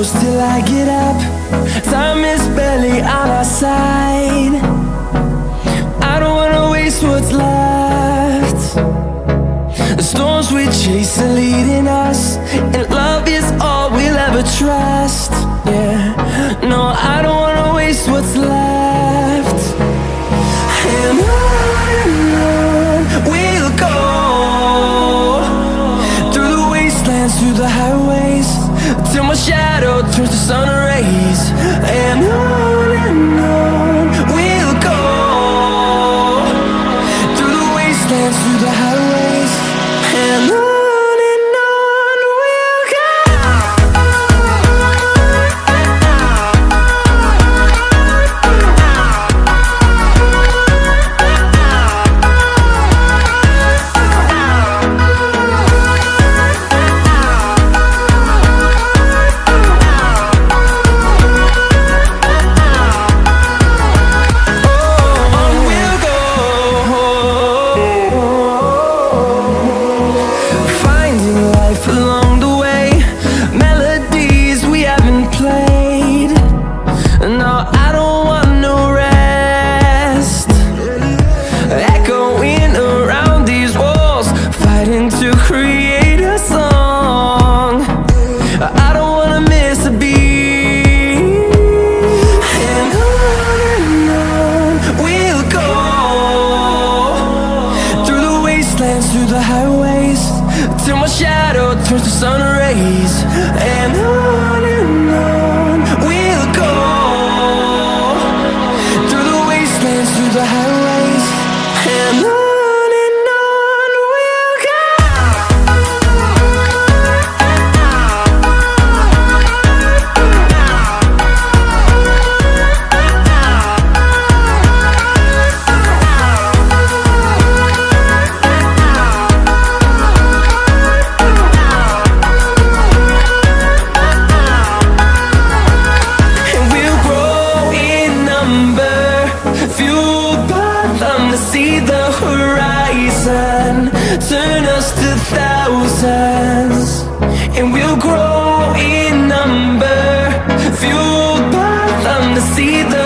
close till I get up. Time is barely on our side. I don't wanna waste what's left. The storms we chase are leading us, and love is all we'll ever trust. Yeah, no, I don't wanna waste what's left. And on we'll go, through the wastelands, through the highways, till my shadow turns to sun rays. And on we'll go, through the wastelands, through the highways, and on we'll go. Along the way, melodies we haven't played. No, I don't want no rest. Echoing around these walls, fighting to create a song. I don't wanna miss a beat. And on we'll go, through the wastelands, through the highways, till my shadow turns to sun rays. And on we'll go, through the wastelands, through the highways, and on we'll go. Fueled by them to see the horizon, turn us to thousands, and we'll grow in number. Fueled by them to see the